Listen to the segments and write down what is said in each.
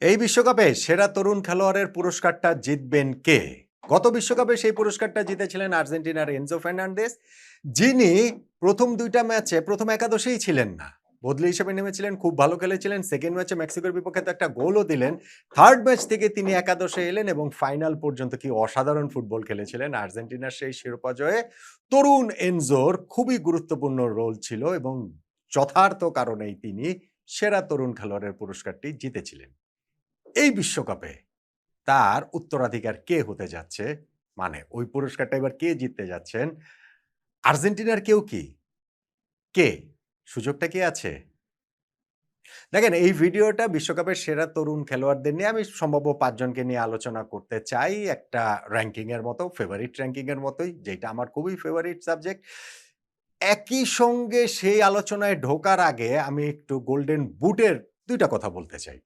এই বিশ্বকাপে সেরা তরুণ খেলোয়াড়ের পুরস্কারটা জিতবেন কে? গত বিশ্বকাপে সেই পুরস্কারটা জিতেছিলেন আর্জেন্টিনার এনজো ফার্নান্দেজ, যিনি প্রথম ২ টা ম্যাচে প্রথম একাদশেই ছিলেন না। বদলি হিসেবে নেমেছিলেন, খুব ভালো খেলেছিলেন। সেকেন্ড ম্যাচে মেক্সিকোর বিপক্ষে তো একটা গোলও দিলেন। থার্ড ম্যাচ থেকে তিনি একাদশে এলেন এবং ফাইনাল পর্যন্ত কি অসাধারণ ফুটবল খেলেছিলেন। আর্জেন্টিনার সেই শিরোপা জয়ে তরুণ এনজোর খুবই গুরুত্বপূর্ণ রোল ছিল এবং যথার্থ কারণেই তিনি সেরা তরুণ খেলোয়াড়ের পুরস্কারটি জিতেছিলেন। এই বিশ্বকাপে তার উত্তরাধিকার কে হতে যাচ্ছে? মানে ওই পুরস্কারটা এবার কে জিততে যাচ্ছেন? আর্জেন্টিনার কেউ কি? কে? সুযোগটা কি আছে? দেখেন, এই ভিডিওটা বিশ্বকাপের সেরা তরুণ খেলোয়াড়দের নিয়ে আমি সম্ভাব্য ৫ জনকে নিয়ে আলোচনা করতে চাই। একটা র‍্যাংকিং এর মতো, ফেভারিট র‍্যাংকিং এর মতোই, যেটা আমার খুবই ফেভারিট সাবজেক্ট। একই সঙ্গে সেই আলোচনায় ঢোকার আগে আমি একটু গোল্ডেন বুটের ২ টা কথা বলতে চাই।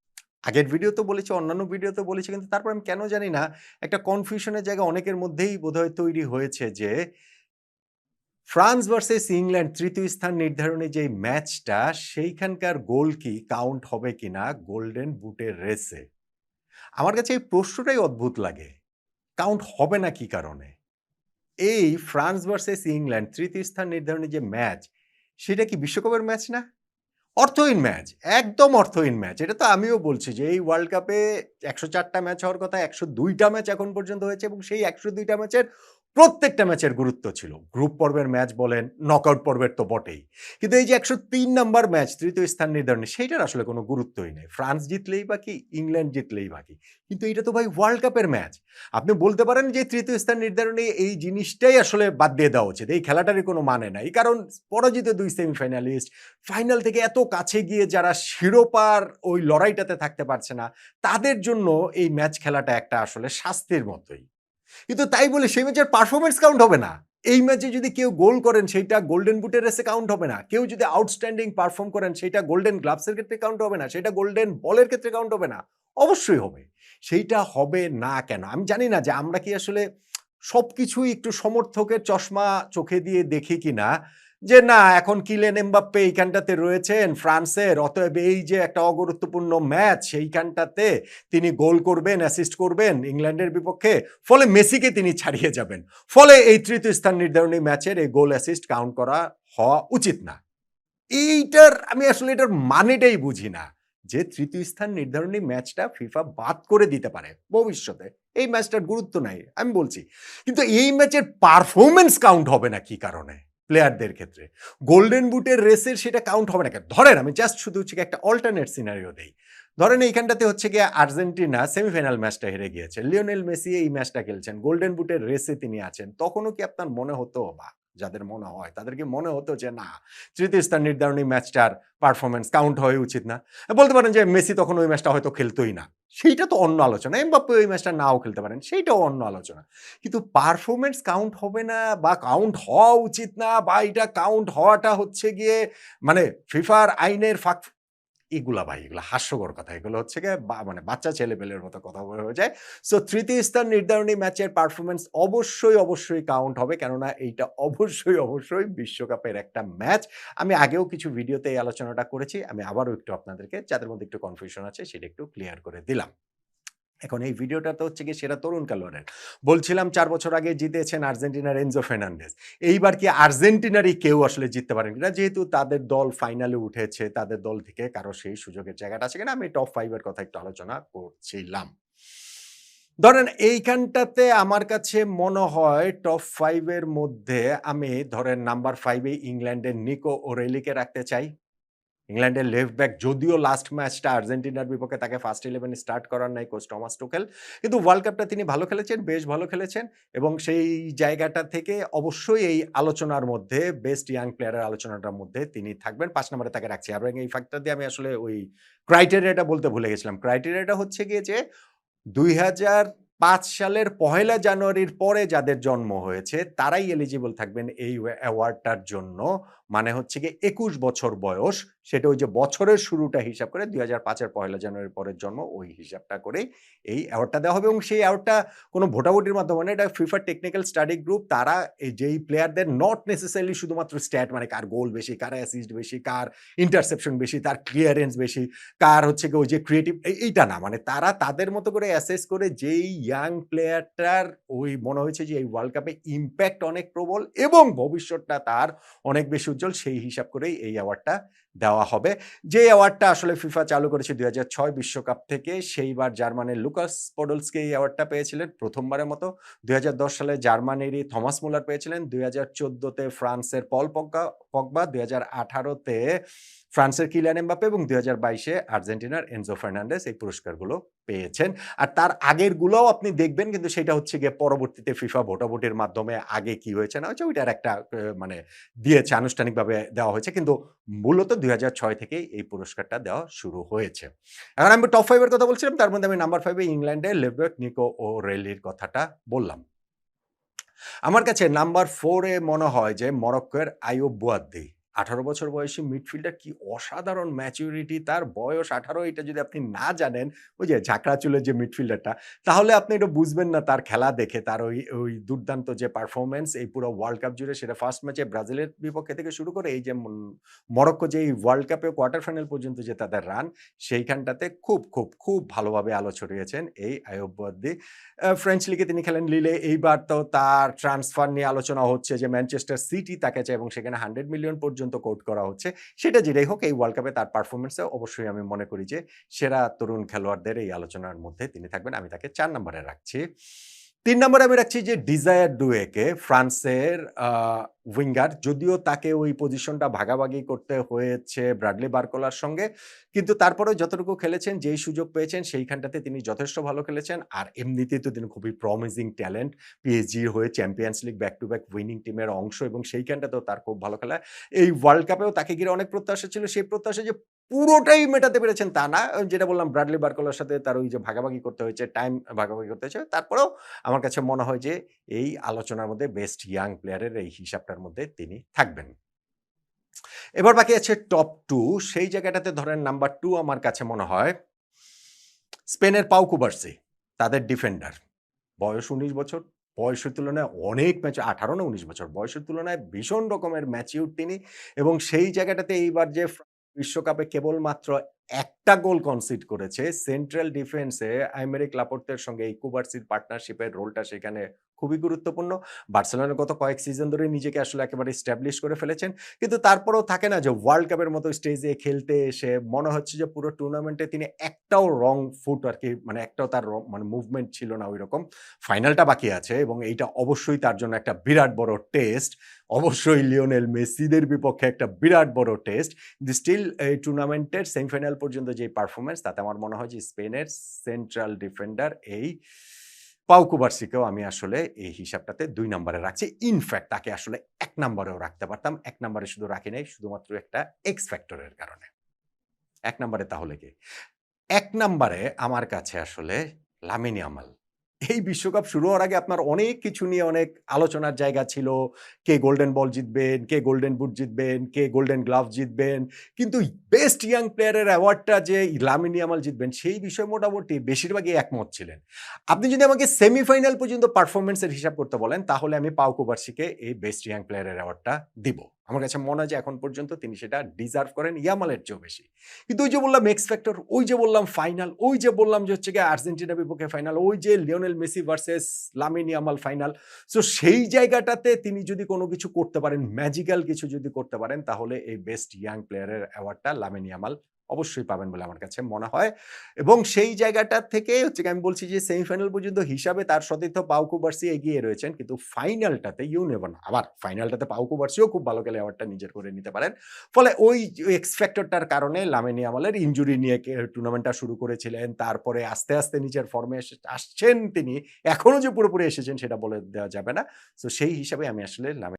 আগের ভিডিওতেও বলেছি, অন্যান্য ভিডিওতেও বলেছি, কিন্তু তারপর আমি কেন জানি না একটা কনফিউশন এর জায়গা অনেকের মধ্যেই বোধহয় তৈরি হয়েছে যে ফ্রান্স ভার্সেস ইংল্যান্ড ৩য় স্থান নির্ধারণী যেই ম্যাচটা, সেইখানকার গোল কি কাউন্ট হবে কিনা গোল্ডেন বুটের রেসে? আমার কাছে এই প্রশ্নটাই অদ্ভুত লাগে। কাউন্ট হবে না কি কারণে? এই ফ্রান্স ভার্সেস ইংল্যান্ড ৩য় স্থান নির্ধারণী যে ম্যাচ, সেটা কি বিশ্বকাপের ম্যাচ না? অর্থহীন ম্যাচ, একদম অর্থহীন ম্যাচ। এটা তো আমিও বলছি যে এই ওয়ার্ল্ড কাপে ১০৪ টা ম্যাচ হওয়ার কথা, ১০২ টা ম্যাচ এখন পর্যন্ত হয়েছে এবং সেই ১০২ টা ম্যাচের প্রত্যেকটা ম্যাচের গুরুত্ব ছিল। গ্রুপ পর্বের ম্যাচ বলেন, নকআউট পর্বের তো বটেই। কিন্তু এই যে ১০৩ নাম্বার ম্যাচ ৩য় স্থান নির্ধারণী, সেইটার আসলে কোনো গুরুত্বই নেই। ফ্রান্স জিতলেই বা কি, ইংল্যান্ড জিতলেই বা কি। কিন্তু এটা তো ভাই ওয়ার্ল্ড কাপের ম্যাচ। আপনি বলতে পারেন যে ৩য় স্থান নির্ধারণী এই জিনিসটাই আসলে বাদ দিয়ে দেওয়া উচিত। এই খেলাটারই কোনো মানে নাই। কারণ পরাজিত ২ সেমিফাইনালিস্ট, ফাইনাল থেকে এত কাছে গিয়ে যারা শিরোপার ওই লড়াইটাতে থাকতে পারছে না, তাদের জন্য এই ম্যাচ খেলাটা একটা আসলে শাস্তির মতোই। কিন্তু তাই বলে সেই ম্যাচের পারফরম্যান্স কাউন্ট হবে না। এই ম্যাচে যদি কেউ গোল করেন সেইটা গোল্ডেন বুটের রেসে কাউন্ট হবে না। কেউ যদি আউটস্ট্যান্ডিং পারফর্ম করেন সেইটা গোল্ডেন গ্লাভস এর ক্ষেত্রে কাউন্ট হবে না। সেটা গোল্ডেন বলের ক্ষেত্রে কাউন্ট হবে না। অবশ্যই হবে। সেইটা হবে না কেন? আমি জানি না যে আমরা কি আসলে সবকিছুই একটু সমর্থকের চশমা চোখে দিয়ে দেখি কিনা? যে না, এখন কিলিয়ান এমবাপ্পে এইখানটাতে রয়েছেন ফ্রান্সের, অতএব এই যে একটা অগুরুত্বপূর্ণ ম্যাচ, সেইখানটাতে তিনি গোল করবেন, অ্যাসিস্ট করবেন ইংল্যান্ডের বিপক্ষে। ফলে মেসিকে তিনি ছাড়িয়ে যাবেন। ফলে এই ৩য় স্থান নির্ধারণী ম্যাচের এই গোল অ্যাসিস্ট কাউন্ট করা হওয়া উচিত না। এইটার আমি আসলে এটার মানেটাই বুঝি না। যে ৩য় স্থান নির্ধারণী ম্যাচটা ফিফা বাদ করে দিতে পারে ভবিষ্যতে। এই ম্যাচটার গুরুত্ব নাই, আমি বলছি। কিন্তু এই ম্যাচের পারফরম্যান্স কাউন্ট হবে না কি কারণে? প্লেয়ারদের ক্ষেত্রে। গোল্ডেন বুটের রেসের সেটা কাউন্ট হবে না কেন? ধরেন আমি জাস্ট শুধু হচ্ছে গিয়ে একটা অল্টারনেট সিনারিও দেই। ধরেন এইখানটাতে হচ্ছে গিয়ে আর্জেন্টিনা সেমিফাইনাল ম্যাচটা হেরে গিয়েছে। লিওনেল মেসি এই ম্যাচটা খেলছেন। গোল্ডেন বুটের রেসে তিনি আছেন। তখনও কি আপনার মনে হতো, বা যাদের মনে হয় তাদের কি মনে হতো যে না, ৩য় স্থান নির্ধারণী ম্যাচটার পারফরম্যান্স কাউন্ট হওয়া উচিত না? বলতে পারেন যে মেসি তখন ওই ম্যাচটা হয়তো খেলতোই না। সেইটা তো অন্য আলোচনা। এমবাপ্পে ওই ম্যাচটা নাও খেলতে পারেন। সেইটাও অন্য আলোচনা। কিন্তু পারফরম্যান্স কাউন্ট হবে না বা কাউন্ট হওয়া উচিত না, বা এটা কাউন্ট হওয়াটা হচ্ছে গিয়ে মানে ফিফার আইনের ফাঁক, এগুলা ভাই, এগুলা হাস্যকর কথা। এগুলো হচ্ছে গিয়ে মানে বাচ্চা ছেলেপেলের মতো কথা হয়ে যায়। সো ৩য় স্থান নির্ধারণী ম্যাচের পারফরম্যান্স অবশ্যই কাউন্ট হবে। কেননা এইটা অবশ্যই বিশ্বকাপের একটা ম্যাচ। আমি আগেও কিছু ভিডিওতে এই আলোচনাটা করেছি। আমি আবারও একটু আপনাদেরকে, যাদের মধ্যে একটু কনফিউশন আছে, সেটা একটু ক্লিয়ার করে দিলাম। এখন এই ভিডিওটা তো হচ্ছে গিয়ে সেরা তরুণ খেলোয়াড়ের। বলছিলাম ৪ বছর আগে জিতেছেন আর্জেন্টিনার এনজো ফার্নান্দেজ। এইবার কি আর্জেন্টিনারই কেউ আসলে জিততে পারেন কিনা? যেহেতু তাদের দল ফাইনালে উঠেছে, তাদের দল থেকে কারো সেই সুযোগের জায়গাটা আছে কিনা? আমি টপ 5 এর কথা একটু আলোচনা করছিলাম। ধরেন এইখানটাতে আমার কাছে মনে হয় টপ 5 এর মধ্যে আমি ধরেন নাম্বার 5 এ ইংল্যান্ডের নিকো ওরেলিকে রাখতে চাই। ইংল্যান্ডের লেফট ব্যাক, যদিও লাস্ট ম্যাচটা আর্জেন্টিনার বিপক্ষে তাকে ফার্স্ট 11 এ স্টার্ট করার নাই কোচ টমাস টুখেল। কিন্তু ওয়ার্ল্ড কাপটা তিনি ভালো খেলেছেন, বেশ ভালো খেলেছেন এবং সেই জায়গাটা থেকে অবশ্যই এই আলোচনার মধ্যে, বেস্ট ইয়াং প্লেয়ারের আলোচনাটার মধ্যে তিনি থাকবেন। ৫ নম্বরে তাকে রাখছি। আর এই ফ্যাক্টর দিয়ে আমি আসলে ওই ক্রাইটেরিয়াটা বলতে ভুলে গেছিলাম। ক্রাইটেরিয়াটা হচ্ছে গিয়ে যে ২০০৫ সালের ১লা জানুয়ারির পরে যাদের জন্ম হয়েছে তারাই এলিজিবল থাকবেন এই অ্যাওয়ার্ডটার জন্য। মানে হচ্ছে গিয়ে ২১ বছর বয়স সেটা ওই যে বছরের শুরুটা হিসাব করে ২০০৫ এর ১লা জানুয়ারির পরের জন্ম ওই হিসাবটা করেই এই অ্যাওয়ার্ডটা দেওয়া হবে এবং সেই অ্যাওয়ার্ডটা কোনো ভোটাভুটির মাধ্যমে না, এটা ফিফা টেকনিক্যাল স্টাডি গ্রুপ তারা এই যেই প্লেয়ারদের নট নেসেসারিলি শুধুমাত্র স্ট্যাট মানে কার গোল বেশি, কার অ্যাসিস্ট বেশি, কার ইন্টারসেপশন বেশি, তার ক্লিয়ারেন্স বেশি, কার হচ্ছে গিয়ে ওই যে ক্রিয়েটিভ এইটা না। মানে তারা তাদের মতো করে অ্যাসেস করে যেই ইয়াং প্লেয়ারটার ওই মনে হয়েছে যে এই ওয়ার্ল্ড কাপে ইমপ্যাক্ট অনেক প্রবল এবং ভবিষ্যৎটা তার অনেক বেশি উজ্জ্বল, সেই হিসাব করেই এই অ্যাওয়ার্ডটা দেওয়া হবে। যে অ্যাওয়ার্ডটা আসলে ফিফা চালু করেছে ২০০৬ বিশ্বকাপ থেকে, সেইবার জার্মানির লুকাস পডলস্কি এই অ্যাওয়ার্ডটা পেয়েছিলেন প্রথমবারের মতো। ২০১০ সালে জার্মানিরই থমাস মুলার পেয়েছিলেন। ২০১৪ ফ্রান্সের পল পগবা, ২০১৮ ফ্রান্সের কিলিয়ান এমবাপ্পে এবং ২০২২ আর্জেন্টিনার এনজো ফার্নান্ডেজ এই পুরস্কারগুলো পেয়েছেন। আর তার আগেরগুলোও আপনি দেখবেন, কিন্তু সেটা হচ্ছে গিয়ে পরবর্তীতে ফিফা ভোটাভুটির মাধ্যমে আগে কি হয়েছে না হয়েছে ওইটার একটা মানে দিয়েছে, আনুষ্ঠানিকভাবে দেওয়া হয়েছে। কিন্তু মূলত ২০০৬ থেকেই এই পুরস্কারটা দেওয়া শুরু হয়েছে। এখন আমি টপ 5 এর কথা বলছিলাম, তার মধ্যে আমি নাম্বার 5 এ ইংল্যান্ডের লেবেক, নিকো ও রেলির কথাটা বললাম। আমার কাছে নাম্বার 4 এ মনে হয় যে মরক্কোর আইয়ুব বুয়াদ্দি। ১৮ বছর বয়সী মিডফিল্ডার, কি অসাধারণ ম্যাচুরিটি তার, বয়স ১৮, এটা যদি আপনি না জানেন, ওই যে ঝাঁকড়া চুলের যে মিডফিল্ডারটা, তাহলে আপনি এটা বুঝবেন না তার খেলা দেখে। তার ওই দুর্দান্ত যে পারফরম্যান্স এই পুরো ওয়ার্ল্ড কাপ জুড়ে, সেটা ফার্স্ট ম্যাচে ব্রাজিলের বিপক্ষে থেকে শুরু করে এই যে মরক্কো যে এই ওয়ার্ল্ড কাপে কোয়ার্টার ফাইনাল পর্যন্ত যে তাদের রান, সেইখানটাতে খুব ভালোভাবে আলো ছড়িয়েছেন এই আইয়ুব বুয়াদ্দি। ফ্রেঞ্চ লিগে তিনি খেলেন লিলে। এইবার তো তার ট্রান্সফার নিয়ে আলোচনা হচ্ছে যে ম্যানচেস্টার সিটি তাকে চায় এবং সেখানে 100 মিলিয়ন পর্যন্ত কোট করা হচ্ছে। সেটা যেটাই হোক, এই ওয়ার্ল্ড কাপে তার পারফরম্যান্সে অবশ্যই আমি মনে করি যে সেরা তরুণ খেলোয়াড়দের এই আলোচনার মধ্যে তিনি থাকবেন। আমি তাকে ৪ নম্বরে রাখছি। ৩ নম্বরে আমি রাখছি যে ডিজায়ার ডুয়েকে, ফ্রান্সের উইঙ্গার। যদিও তাকে ওই পজিশনটা ভাগাভাগি করতে হয়েছে ব্র্যাডলি বারকোলার সঙ্গে, কিন্তু তারপরেও যতটুকু খেলেছেন, যেই সুযোগ পেয়েছেন সেইখানটাতে তিনি যথেষ্ট ভালো খেলেছেন। আর এমনিতেই তো তিনি খুবই প্রমিজিং ট্যালেন্ট। পিএসজির হয়ে champions league back to back winning টিমের অংশ এবং সেইখানটাতেও তার খুব ভালো খেলা। এই ওয়ার্ল্ড কাপেও তাকে ঘিরে অনেক প্রত্যাশা ছিল। সেই প্রত্যাশা যে পুরোটাই মেটাতে পেরেছেন তা না। যেটা বললাম, ব্র্যাডলি বারকোলার সাথে তার ওই যে ভাগাভাগি করতে হয়েছে, টাইম ভাগাভাগি করতে হয়েছে। তারপরেও আমার কাছে মনে হয় যে এই আলোচনার মধ্যে বেস্ট ইয়াং প্লেয়ারের এই হিসাবটার মধ্যে তিনি থাকবেন। এবার বাকি আছে টপ 2। সেই জায়গাটাতে ধরেন নাম্বার 2 আমার কাছে মনে হয় স্পেনের পাউ কুবার্সি, তাদের ডিফেন্ডার। বয়স ১৯ বছর। বয়সের তুলনায় অনেক ম্যাচ, ১৮ না ১৯ বছর। বয়সের তুলনায় ভীষণ রকমের ম্যাচিউর তিনি এবং সেই জায়গাটাতে এইবার যে বিশ্বকাপে কেবলমাত্র একটা গোল কনসিড করেছে। সেন্ট্রাল ডিফেন্সে আইমেরিক লাপোর্তের সঙ্গে এই কুবার্সির পার্টনারশিপের রোলটা সেখানে খুবই গুরুত্বপূর্ণ। বার্সেলোনার গত কয়েক সিজন ধরে নিজেকে আসলে একেবারে এস্টাবলিশ করে ফেলেছেন। কিন্তু তারপরেও থাকে না যে ওয়ার্ল্ড কাপের মতো স্টেজে খেলতে এসে মনে হচ্ছে যে পুরো টুর্নামেন্টে তিনি একটাও রং ফুট আরকি, মানে একটাও তার মানে মুভমেন্ট ছিল না ঐরকম। ফাইনালটা বাকি আছে এবং এইটা অবশ্যই তার জন্য একটা বিরাট বড় টেস্ট। অবশ্যই লিওনেল মেসিদের বিপক্ষে একটা বিরাট বড় টেস্ট। কিন্তু স্টিল এই টুর্নামেন্টের সেমিফাইনাল পর্যন্ত যে পারফরম্যান্স, তাতে আমার মনে হয় যে স্পেনের সেন্ট্রাল ডিফেন্ডার এই পাউ কুবার্সিকেও আমি আসলে এই হিসাবটাতে ২ নম্বরে রাখছি। ইনফ্যাক্ট তাকে আসলে ১ নম্বরেও রাখতে পারতাম। ১ নম্বরে শুধু রাখি নাই শুধুমাত্র একটা এক্স ফ্যাক্টরের কারণে। ১ নম্বরে তাহলে কে? ১ নম্বরে আমার কাছে আসলে লামিন ইয়ামাল। এই বিশ্বকাপ শুরু হওয়ার আগে আপনার অনেক কিছু নিয়ে অনেক আলোচনার জায়গা ছিল। কে গোল্ডেন বল জিতবেন, কে গোল্ডেন বুট জিতবেন, কে গোল্ডেন গ্লাভ জিতবেন। কিন্তু বেস্ট ইয়াং প্লেয়ারের অ্যাওয়ার্ডটা যে লামিন ইয়ামাল জিতবেন, সেই বিষয়ে মোটামুটি বেশিরভাগই একমত ছিলেন। আপনি যদি আমাকে সেমিফাইনাল পর্যন্ত পারফরম্যান্সের হিসাব করতে বলেন, তাহলে আমি পাউ কুবার্সিকে এই বেস্ট ইয়াং প্লেয়ারের অ্যাওয়ার্ডটা দিব। আমার কাছে মনে হয় যে এখন পর্যন্ত তিনি সেটা ডিজার্ভ করেন ইয়ামালের চেয়েও বেশি। কিন্তু ওই যে বললাম এক্স ফ্যাক্টর, ওই যে বললাম ফাইনাল, ওই যে বললাম যে হচ্ছে গিয়ে আর্জেন্টিনার বিপক্ষে ফাইনাল, ওই যে Lionel Messi versus Lamine Yamal final. So সেই জায়গাটাতে তিনি যদি কোনো কিছু করতে পারেন, ম্যাজিক্যাল কিছু যদি করতে পারেন, তাহলে এই বেস্ট ইয়াং প্লেয়ারের অ্যাওয়ার্ডটা লামিন ইয়ামাল অবশ্যই পাবেন বলে আমার কাছে মনে হয়। এবং সেই জায়গাটা থেকে হচ্ছে আমি বলছি যে সেমিফাইনাল পর্যন্ত হিসাবে তার সতীর্থ পাউ কুবার্সি এগিয়ে রয়েছেন, কিন্তু ফাইনালটাতে ইউ নেভার নো, আবার ফাইনালটাতে পাউ কুবার্সিও খুব ভালো খেলে অ্যাওয়ার্ডটা নিজের করে নিতে পারেন। ফলে ওই এক্স ফ্যাক্টরটার কারণে লামিন ইয়ামালের ইনজুরি নিয়ে টুর্নামেন্টটা শুরু করেছিলেন, তারপরে আস্তে নিজের ফর্মে আসছেন তিনি, এখনো যে পুরোপুরি এসেছেন সেটা বলে দেওয়া যাবে না। সো সেই হিসাবে আমি আসলে